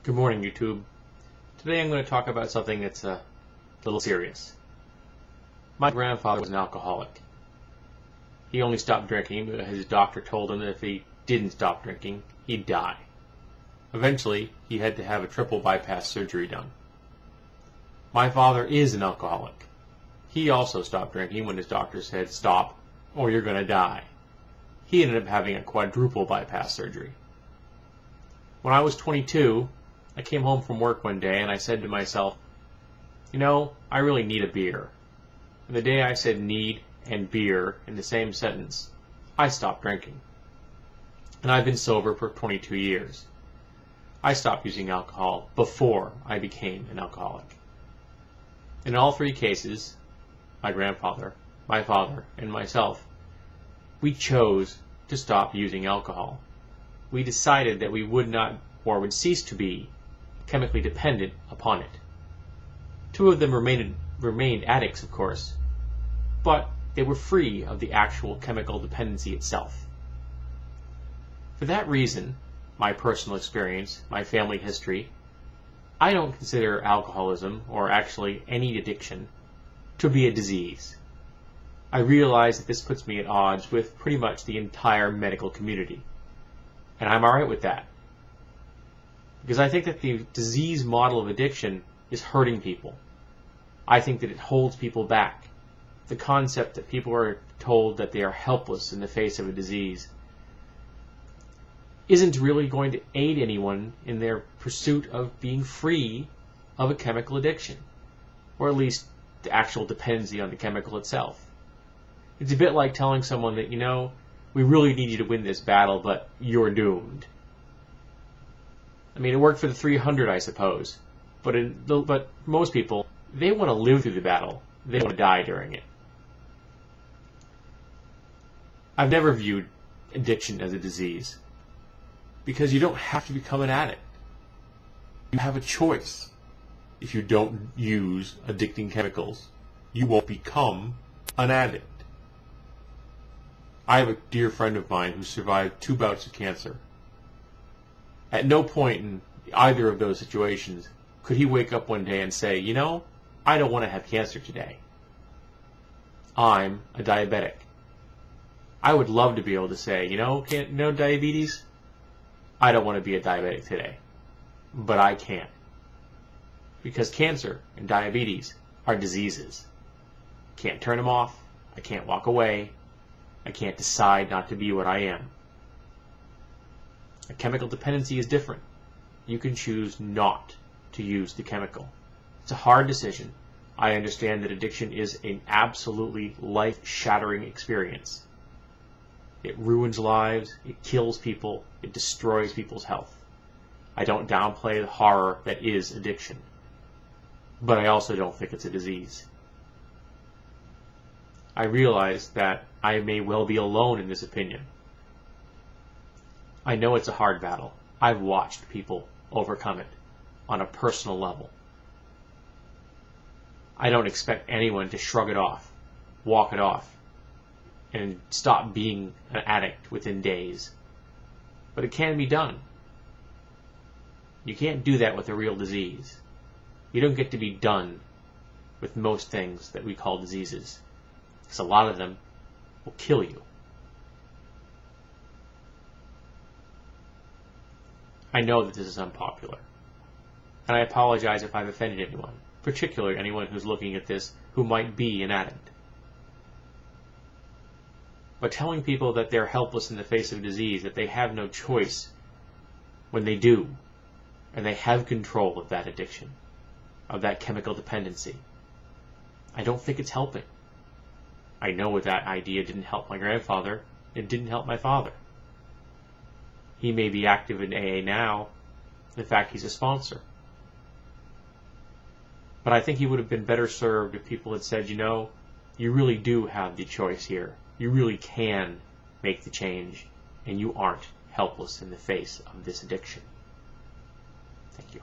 Good morning, YouTube. Today I'm going to talk about something that's a little serious. My grandfather was an alcoholic. He only stopped drinking because his doctor told him that if he didn't stop drinking, he'd die. Eventually, he had to have a triple bypass surgery done. My father is an alcoholic. He also stopped drinking when his doctor said, "Stop, or you're going to die." He ended up having a quadruple bypass surgery. When I was 22, I came home from work one day and I said to myself, I really need a beer. And the day I said need and beer in the same sentence, I stopped drinking. And I've been sober for 22 years. I stopped using alcohol before I became an alcoholic. In all three cases, my grandfather, my father, and myself, we chose to stop using alcohol. We decided that we would not, or would cease to be, chemically dependent upon it. Two of them remained addicts, of course, but they were free of the actual chemical dependency itself. For that reason, my personal experience, my family history, I don't consider alcoholism, or actually any addiction, to be a disease. I realize that this puts me at odds with pretty much the entire medical community. And I'm alright with that. Because I think that the disease model of addiction is hurting people. I think that it holds people back. The concept that people are told that they are helpless in the face of a disease isn't really going to aid anyone in their pursuit of being free of a chemical addiction, or at least the actual dependency on the chemical itself. It's a bit like telling someone that, we really need you to win this battle, but you're doomed. I mean, it worked for the 300, I suppose, but most people, they want to live through the battle. They don't want to die during it. I've never viewed addiction as a disease, because you don't have to become an addict. You have a choice. If you don't use addicting chemicals, you won't become an addict. I have a dear friend of mine who survived 2 bouts of cancer. At no point in either of those situations could he wake up one day and say, I don't want to have cancer today. I'm a diabetic. I would love to be able to say, diabetes? I don't want to be a diabetic today. But I can't. Because cancer and diabetes are diseases. Can't turn them off. I can't walk away. I can't decide not to be what I am. A chemical dependency is different. You can choose not to use the chemical. It's a hard decision. I understand that addiction is an absolutely life-shattering experience. It ruins lives, it kills people, it destroys people's health. I don't downplay the horror that is addiction. But I also don't think it's a disease. I realize that I may well be alone in this opinion. I know it's a hard battle. I've watched people overcome it on a personal level. I don't expect anyone to shrug it off, walk it off, and stop being an addict within days. But it can be done. You can't do that with a real disease. You don't get to be done with most things that we call diseases, because a lot of them will kill you. I know that this is unpopular, and I apologize if I've offended anyone, particularly anyone who's looking at this who might be an addict. But telling people that they're helpless in the face of disease, that they have no choice when they do, and they have control of that addiction, of that chemical dependency, I don't think it's helping. I know that idea didn't help my grandfather, it didn't help my father. He may be active in AA now. In fact, he's a sponsor. But I think he would have been better served if people had said, you really do have the choice here. You really can make the change, and you aren't helpless in the face of this addiction. Thank you.